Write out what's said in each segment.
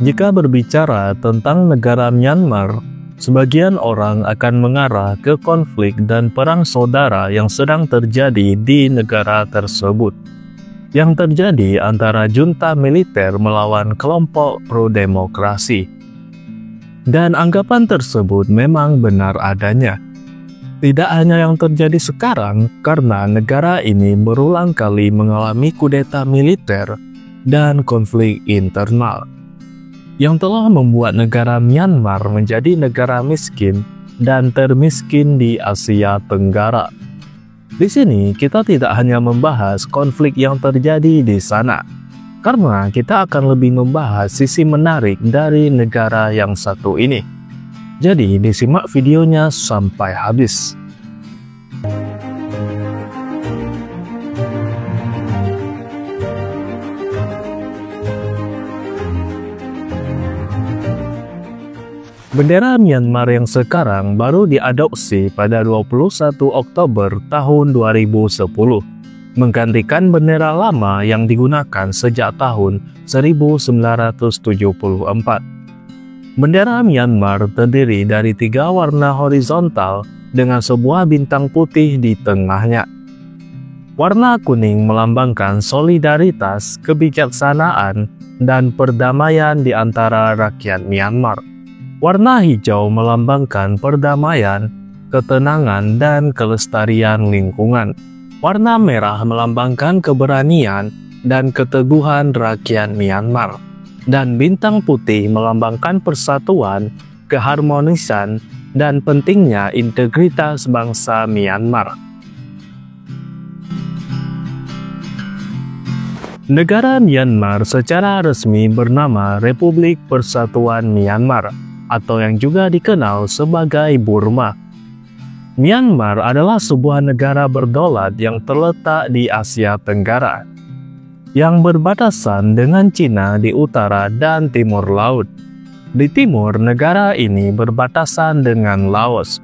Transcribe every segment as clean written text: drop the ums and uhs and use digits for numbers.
Jika berbicara tentang negara Myanmar, sebagian orang akan mengarah ke konflik dan perang saudara yang sedang terjadi di negara tersebut, yang terjadi antara junta militer melawan kelompok pro-demokrasi. Dan anggapan tersebut memang benar adanya. Tidak hanya yang terjadi sekarang, karena negara ini berulang kali mengalami kudeta militer dan konflik internal, yang telah membuat negara Myanmar menjadi negara miskin dan termiskin di Asia Tenggara. Di sini kita tidak hanya membahas konflik yang terjadi di sana, karena kita akan lebih membahas sisi menarik dari negara yang satu ini. Jadi disimak videonya sampai habis. Bendera Myanmar yang sekarang baru diadopsi pada 21 Oktober tahun 2010, menggantikan bendera lama yang digunakan sejak tahun 1974. Bendera Myanmar terdiri dari 3 warna horizontal dengan sebuah bintang putih di tengahnya. Warna kuning melambangkan solidaritas, kebijaksanaan, dan perdamaian di antara rakyat Myanmar. Warna hijau melambangkan perdamaian, ketenangan, dan kelestarian lingkungan. Warna merah melambangkan keberanian dan keteguhan rakyat Myanmar. Dan bintang putih melambangkan persatuan, keharmonisan, dan pentingnya integritas bangsa Myanmar. Negara Myanmar secara resmi bernama Republik Persatuan Myanmar, atau yang juga dikenal sebagai Burma. Myanmar adalah sebuah negara berdaulat yang terletak di Asia Tenggara, yang berbatasan dengan Cina di utara dan timur laut. Di timur, negara ini berbatasan dengan Laos.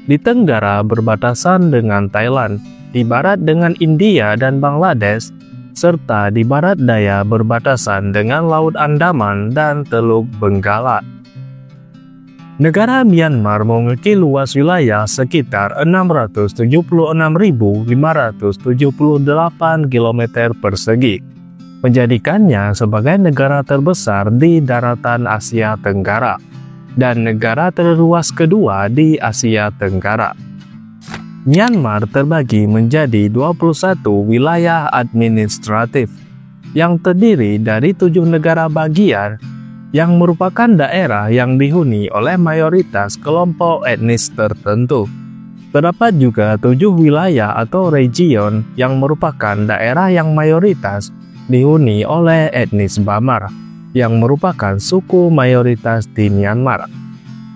Di tenggara berbatasan dengan Thailand, di barat dengan India dan Bangladesh, serta di barat daya berbatasan dengan Laut Andaman dan Teluk Benggala. Negara Myanmar memiliki luas wilayah sekitar 676.578 km persegi, menjadikannya sebagai negara terbesar di daratan Asia Tenggara dan negara terluas kedua di Asia Tenggara. Myanmar terbagi menjadi 21 wilayah administratif yang terdiri dari 7 negara bagian yang merupakan daerah yang dihuni oleh mayoritas kelompok etnis tertentu. Terdapat juga 7 wilayah atau region yang merupakan daerah yang mayoritas dihuni oleh etnis Bamar, yang merupakan suku mayoritas di Myanmar.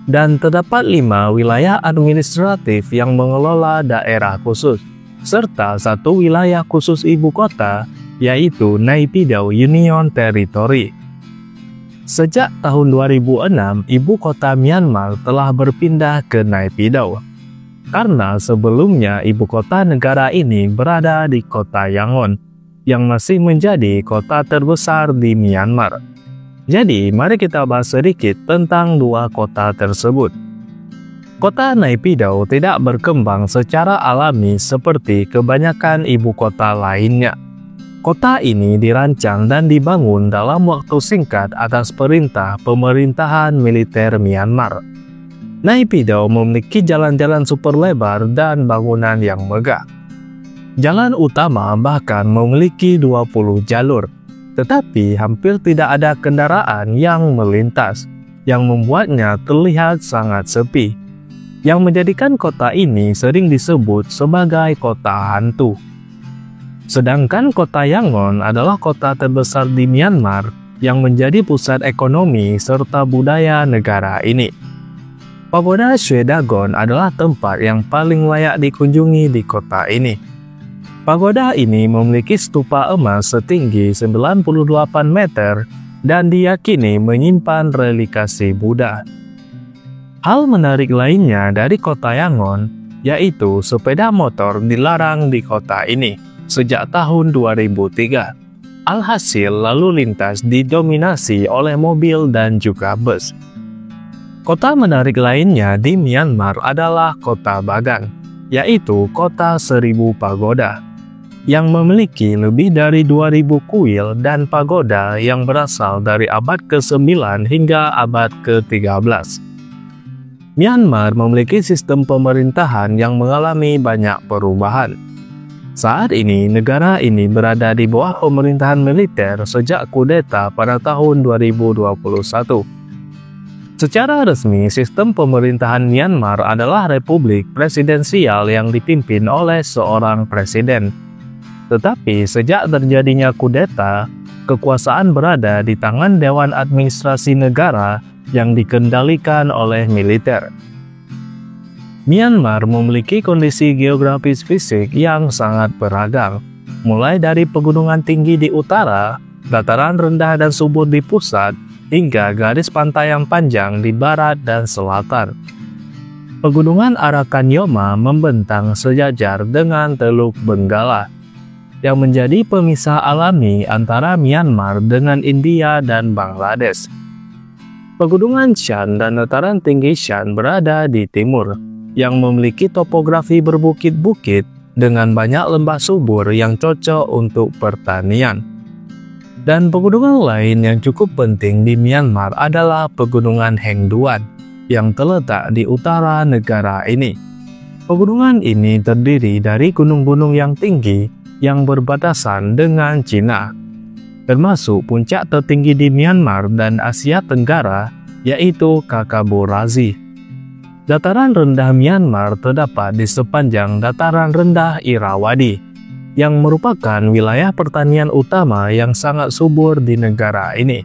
Dan terdapat 5 wilayah administratif yang mengelola daerah khusus, serta 1 wilayah khusus ibu kota, yaitu Naypyidaw Union Territory. Sejak tahun 2006, ibu kota Myanmar telah berpindah ke Naypyidaw, karena sebelumnya ibu kota negara ini berada di kota Yangon, yang masih menjadi kota terbesar di Myanmar. Jadi, mari kita bahas sedikit tentang 2 kota tersebut. Kota Naypyidaw tidak berkembang secara alami seperti kebanyakan ibu kota lainnya. Kota ini dirancang dan dibangun dalam waktu singkat atas perintah pemerintahan militer Myanmar. Naypyidaw memiliki jalan-jalan super lebar dan bangunan yang megah. Jalan utama bahkan memiliki 20 jalur, tetapi hampir tidak ada kendaraan yang melintas, yang membuatnya terlihat sangat sepi, yang menjadikan kota ini sering disebut sebagai kota hantu. Sedangkan kota Yangon adalah kota terbesar di Myanmar yang menjadi pusat ekonomi serta budaya negara ini. Pagoda Shwedagon adalah tempat yang paling layak dikunjungi di kota ini. Pagoda ini memiliki stupa emas setinggi 98 meter dan diyakini menyimpan relikasi Buddha. Hal menarik lainnya dari kota Yangon yaitu sepeda motor dilarang di kota ini sejak tahun 2003. Alhasil, lalu lintas didominasi oleh mobil dan juga bus. Kota menarik lainnya di Myanmar adalah kota Bagan, yaitu kota 1000 pagoda, yang memiliki lebih dari 2000 kuil dan pagoda yang berasal dari abad ke-9 hingga abad ke-13. Myanmar memiliki sistem pemerintahan yang mengalami banyak perubahan. Saat ini, negara ini berada di bawah pemerintahan militer sejak kudeta pada tahun 2021. Secara resmi, sistem pemerintahan Myanmar adalah republik presidensial yang dipimpin oleh seorang presiden. Tetapi sejak terjadinya kudeta, kekuasaan berada di tangan Dewan Administrasi Negara yang dikendalikan oleh militer. Myanmar memiliki kondisi geografis fisik yang sangat beragam, mulai dari pegunungan tinggi di utara, dataran rendah dan subur di pusat, hingga garis pantai yang panjang di barat dan selatan. Pegunungan Arakanyoma membentang sejajar dengan Teluk Benggala, yang menjadi pemisah alami antara Myanmar dengan India dan Bangladesh. Pegunungan Shan dan dataran tinggi Shan berada di timur, yang memiliki topografi berbukit-bukit dengan banyak lembah subur yang cocok untuk pertanian. Dan pegunungan lain yang cukup penting di Myanmar adalah Pegunungan Hengduan yang terletak di utara negara ini. Pegunungan ini terdiri dari gunung-gunung yang tinggi yang berbatasan dengan Cina, termasuk puncak tertinggi di Myanmar dan Asia Tenggara, yaitu Kakaborazi. Dataran rendah Myanmar terdapat di sepanjang dataran rendah Irrawaddy, yang merupakan wilayah pertanian utama yang sangat subur di negara ini.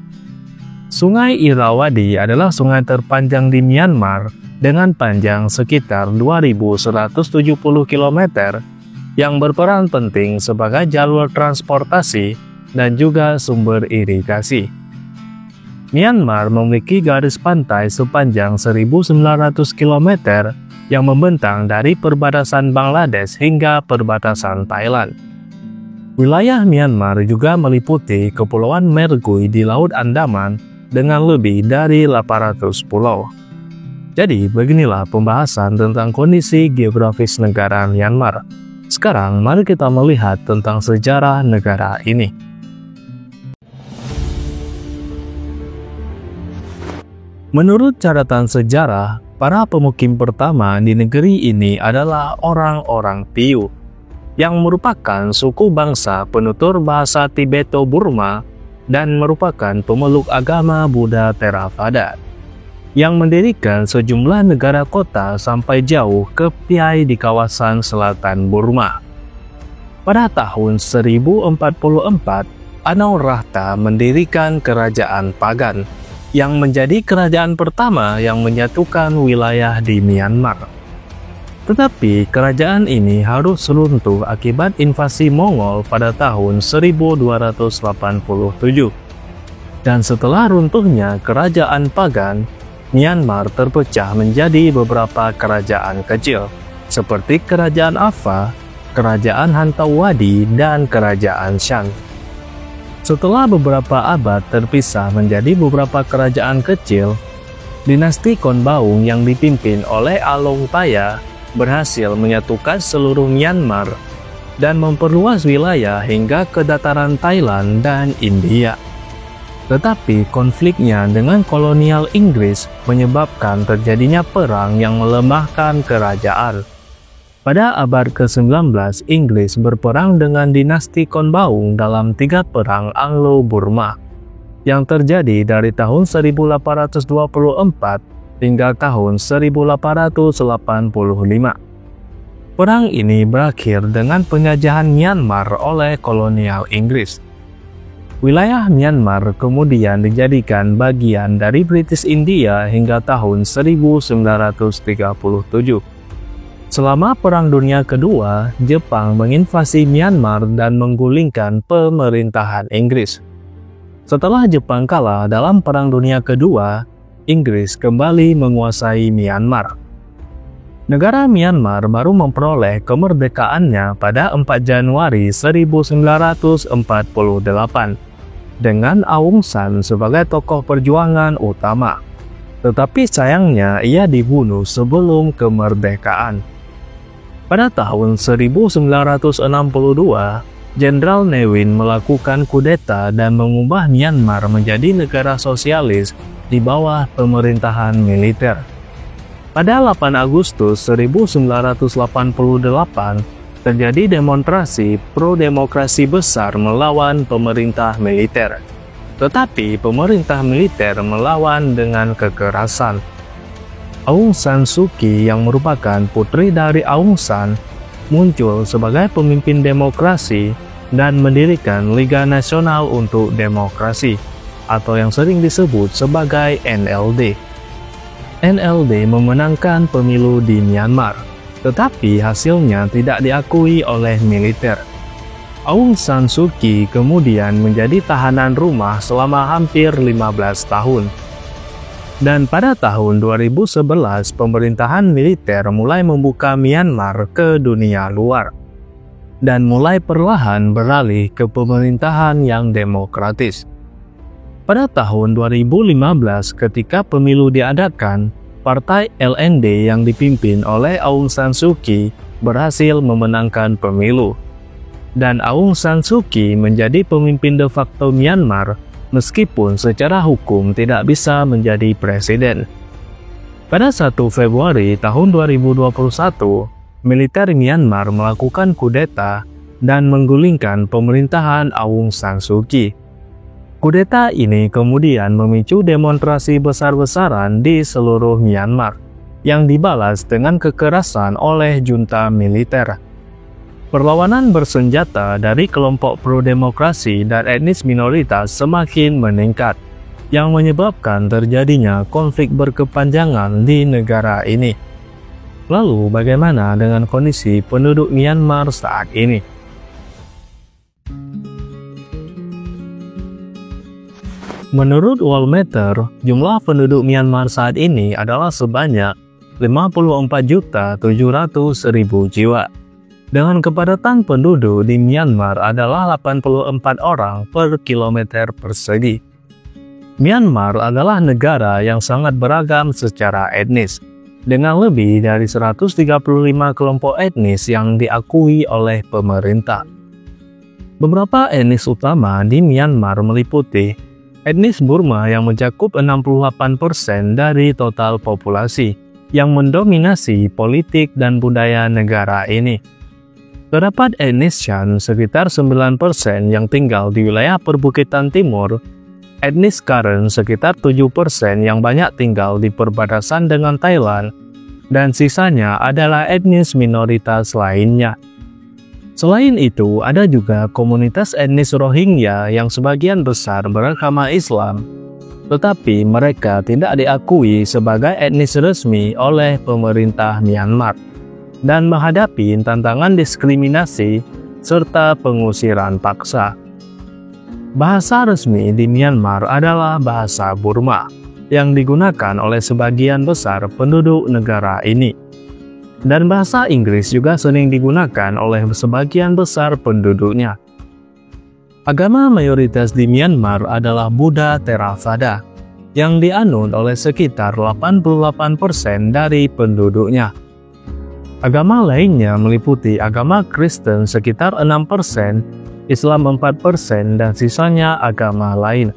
Sungai Irrawaddy adalah sungai terpanjang di Myanmar dengan panjang sekitar 2170 km yang berperan penting sebagai jalur transportasi dan juga sumber irigasi. Myanmar memiliki garis pantai sepanjang 1.900 km yang membentang dari perbatasan Bangladesh hingga perbatasan Thailand. Wilayah Myanmar juga meliputi Kepulauan Mergui di Laut Andaman dengan lebih dari 800 pulau. Jadi, beginilah pembahasan tentang kondisi geografis negara Myanmar. Sekarang, mari kita melihat tentang sejarah negara ini. Menurut catatan sejarah, para pemukim pertama di negeri ini adalah orang-orang Piyu, yang merupakan suku bangsa penutur bahasa Tibeto-Burma dan merupakan pemeluk agama Buddha Theravada, yang mendirikan sejumlah negara kota sampai jauh ke Phai di kawasan selatan Burma. Pada tahun 1044, Anuruddha mendirikan kerajaan Pagan, yang menjadi kerajaan pertama yang menyatukan wilayah di Myanmar. Tetapi kerajaan ini harus runtuh akibat invasi Mongol pada tahun 1287. Dan setelah runtuhnya kerajaan Pagan, Myanmar terpecah menjadi beberapa kerajaan kecil, seperti Kerajaan Ava, Kerajaan Hantawadi, dan Kerajaan Shan. Setelah beberapa abad terpisah menjadi beberapa kerajaan kecil, dinasti Konbaung yang dipimpin oleh Along Taya berhasil menyatukan seluruh Myanmar dan memperluas wilayah hingga ke dataran Thailand dan India. Tetapi konfliknya dengan kolonial Inggris menyebabkan terjadinya perang yang melemahkan kerajaan. Pada abad ke-19, Inggris berperang dengan dinasti Konbaung dalam 3 perang Anglo-Burma yang terjadi dari tahun 1824 hingga tahun 1885. Perang ini berakhir dengan penjajahan Myanmar oleh kolonial Inggris. Wilayah Myanmar kemudian dijadikan bagian dari British India hingga tahun 1937. Selama Perang Dunia Kedua, Jepang menginvasi Myanmar dan menggulingkan pemerintahan Inggris. Setelah Jepang kalah dalam Perang Dunia Kedua, Inggris kembali menguasai Myanmar. Negara Myanmar baru memperoleh kemerdekaannya pada 4 Januari 1948 dengan Aung San sebagai tokoh perjuangan utama. Tetapi sayangnya ia dibunuh sebelum kemerdekaan. Pada tahun 1962, Jenderal Ne Win melakukan kudeta dan mengubah Myanmar menjadi negara sosialis di bawah pemerintahan militer. Pada 8 Agustus 1988, terjadi demonstrasi pro-demokrasi besar melawan pemerintah militer. Tetapi pemerintah militer melawan dengan kekerasan. Aung San Suu Kyi yang merupakan putri dari Aung San muncul sebagai pemimpin demokrasi dan mendirikan Liga Nasional untuk Demokrasi atau yang sering disebut sebagai NLD. NLD memenangkan pemilu di Myanmar, tetapi hasilnya tidak diakui oleh militer. Aung San Suu Kyi kemudian menjadi tahanan rumah selama hampir 15 tahun. Dan pada tahun 2011, pemerintahan militer mulai membuka Myanmar ke dunia luar dan mulai perlahan beralih ke pemerintahan yang demokratis. Pada tahun 2015, ketika pemilu diadakan, Partai LND yang dipimpin oleh Aung San Suu Kyi berhasil memenangkan pemilu. Dan Aung San Suu Kyi menjadi pemimpin de facto Myanmar meskipun secara hukum tidak bisa menjadi presiden. Pada 1 Februari tahun 2021, militer Myanmar melakukan kudeta dan menggulingkan pemerintahan Aung San Suu Kyi. Kudeta ini kemudian memicu demonstrasi besar-besaran di seluruh Myanmar yang dibalas dengan kekerasan oleh junta militer. Perlawanan bersenjata dari kelompok pro-demokrasi dan etnis minoritas semakin meningkat, yang menyebabkan terjadinya konflik berkepanjangan di negara ini. Lalu, bagaimana dengan kondisi penduduk Myanmar saat ini? Menurut Worldometer, jumlah penduduk Myanmar saat ini adalah sebanyak 54.700.000 jiwa. Dengan kepadatan penduduk di Myanmar adalah 84 orang per kilometer persegi. Myanmar adalah negara yang sangat beragam secara etnis, dengan lebih dari 135 kelompok etnis yang diakui oleh pemerintah. Beberapa etnis utama di Myanmar meliputi etnis Burma yang mencakup 68% dari total populasi, yang mendominasi politik dan budaya negara ini. Terdapat etnis Shan sekitar 9% yang tinggal di wilayah perbukitan timur, etnis Karen sekitar 7% yang banyak tinggal di perbatasan dengan Thailand, dan sisanya adalah etnis minoritas lainnya. Selain itu, ada juga komunitas etnis Rohingya yang sebagian besar beragama Islam, tetapi mereka tidak diakui sebagai etnis resmi oleh pemerintah Myanmar dan menghadapi tantangan diskriminasi serta pengusiran paksa. Bahasa resmi di Myanmar adalah bahasa Burma, yang digunakan oleh sebagian besar penduduk negara ini. Dan bahasa Inggris juga sering digunakan oleh sebagian besar penduduknya. Agama mayoritas di Myanmar adalah Buddha Theravada, yang dianut oleh sekitar 88% dari penduduknya. Agama lainnya meliputi agama Kristen sekitar 6%, Islam 4%, dan sisanya agama lain.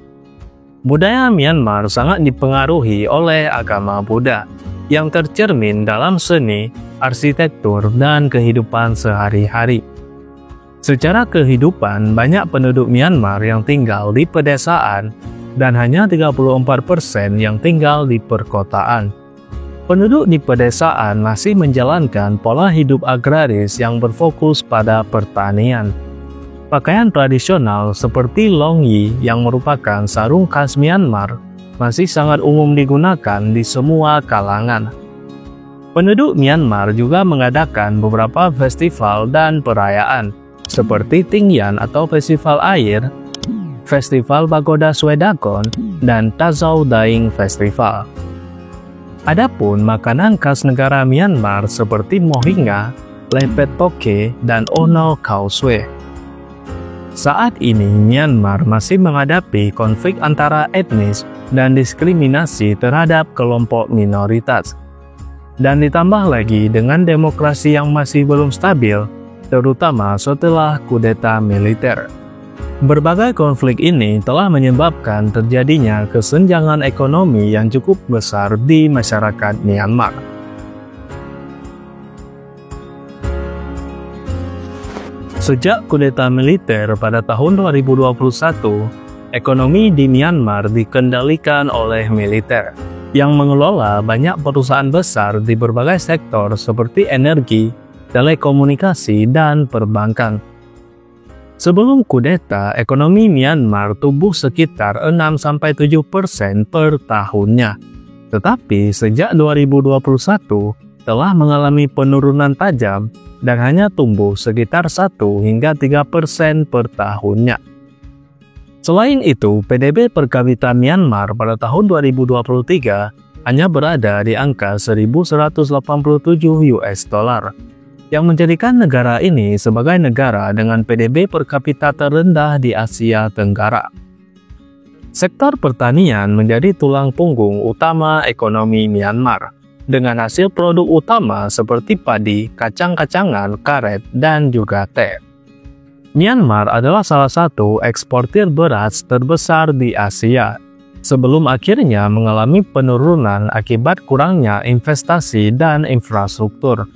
Budaya Myanmar sangat dipengaruhi oleh agama Buddha, yang tercermin dalam seni, arsitektur, dan kehidupan sehari-hari. Secara kehidupan, banyak penduduk Myanmar yang tinggal di pedesaan, dan hanya 34% yang tinggal di perkotaan. Penduduk di pedesaan masih menjalankan pola hidup agraris yang berfokus pada pertanian. Pakaian tradisional seperti Long Yi yang merupakan sarung khas Myanmar masih sangat umum digunakan di semua kalangan. Penduduk Myanmar juga mengadakan beberapa festival dan perayaan seperti Tingyan atau Festival Air, Festival Pagoda Swedakon, dan Tazau Daing Festival. Adapun makanan khas negara Myanmar seperti mohinga, lepet toke, dan ono khao sue. Saat ini Myanmar masih menghadapi konflik antara etnis dan diskriminasi terhadap kelompok minoritas. Dan ditambah lagi dengan demokrasi yang masih belum stabil, terutama setelah kudeta militer. Berbagai konflik ini telah menyebabkan terjadinya kesenjangan ekonomi yang cukup besar di masyarakat Myanmar. Sejak kudeta militer pada tahun 2021, ekonomi di Myanmar dikendalikan oleh militer, yang mengelola banyak perusahaan besar di berbagai sektor seperti energi, telekomunikasi, dan perbankan. Sebelum kudeta, ekonomi Myanmar tumbuh sekitar 6-7% per tahunnya. Tetapi sejak 2021 telah mengalami penurunan tajam dan hanya tumbuh sekitar 1-3% per tahunnya. Selain itu, PDB per kapita Myanmar pada tahun 2023 hanya berada di angka 1.187 US dollar. Yang menjadikan negara ini sebagai negara dengan PDB per kapita terendah di Asia Tenggara. Sektor pertanian menjadi tulang punggung utama ekonomi Myanmar, dengan hasil produk utama seperti padi, kacang-kacangan, karet, dan juga teh. Myanmar adalah salah satu eksportir beras terbesar di Asia, sebelum akhirnya mengalami penurunan akibat kurangnya investasi dan infrastruktur.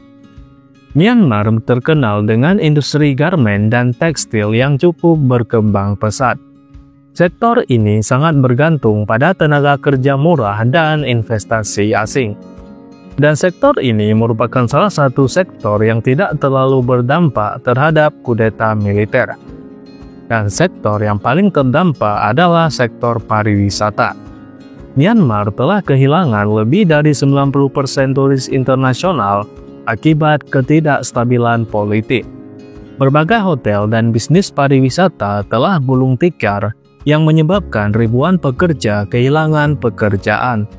Myanmar terkenal dengan industri garmen dan tekstil yang cukup berkembang pesat. Sektor ini sangat bergantung pada tenaga kerja murah dan investasi asing. Dan sektor ini merupakan salah satu sektor yang tidak terlalu berdampak terhadap kudeta militer. Dan sektor yang paling terdampak adalah sektor pariwisata. Myanmar telah kehilangan lebih dari 90% turis internasional akibat ketidakstabilan politik. Berbagai hotel dan bisnis pariwisata telah gulung tikar yang menyebabkan ribuan pekerja kehilangan pekerjaan.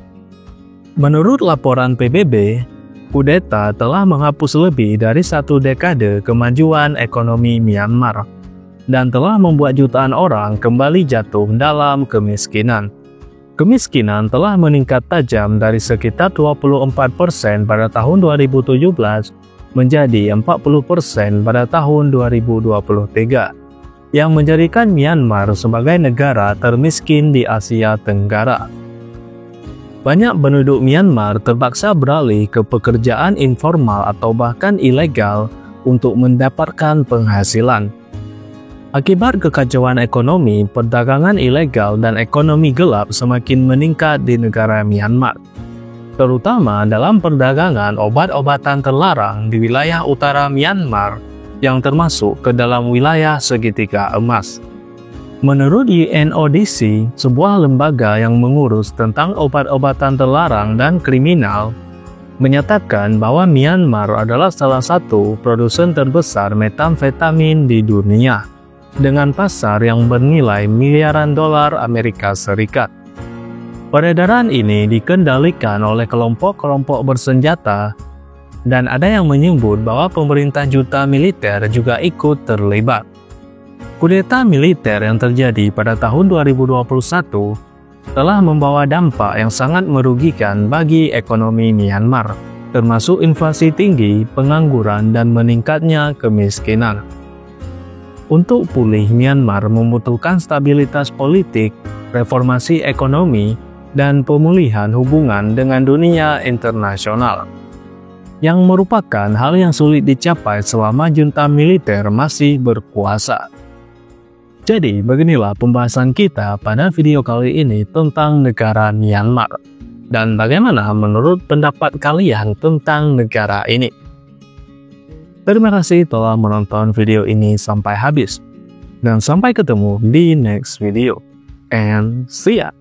Menurut laporan PBB, kudeta telah menghapus lebih dari 1 dekade kemajuan ekonomi Myanmar dan telah membuat jutaan orang kembali jatuh dalam kemiskinan. Kemiskinan telah meningkat tajam dari sekitar 24% pada tahun 2017 menjadi 40% pada tahun 2023, yang menjadikan Myanmar sebagai negara termiskin di Asia Tenggara. Banyak penduduk Myanmar terpaksa beralih ke pekerjaan informal atau bahkan ilegal untuk mendapatkan penghasilan. Akibat kekacauan ekonomi, perdagangan ilegal dan ekonomi gelap semakin meningkat di negara Myanmar, terutama dalam perdagangan obat-obatan terlarang di wilayah utara Myanmar yang termasuk ke dalam wilayah segitiga emas. Menurut UNODC, sebuah lembaga yang mengurus tentang obat-obatan terlarang dan kriminal, menyatakan bahwa Myanmar adalah salah satu produsen terbesar metamfetamin di dunia, dengan pasar yang bernilai miliaran dolar Amerika Serikat. Peredaran ini dikendalikan oleh kelompok-kelompok bersenjata, dan ada yang menyebut bahwa pemerintah junta militer juga ikut terlibat. Kudeta militer yang terjadi pada tahun 2021 telah membawa dampak yang sangat merugikan bagi ekonomi Myanmar, termasuk inflasi tinggi, pengangguran, dan meningkatnya kemiskinan. Untuk pulih, Myanmar membutuhkan stabilitas politik, reformasi ekonomi, dan pemulihan hubungan dengan dunia internasional, yang merupakan hal yang sulit dicapai selama junta militer masih berkuasa. Jadi, beginilah pembahasan kita pada video kali ini tentang negara Myanmar. Dan bagaimana menurut pendapat kalian tentang negara ini? Terima kasih telah menonton video ini sampai habis. Dan sampai ketemu di next video. And see ya!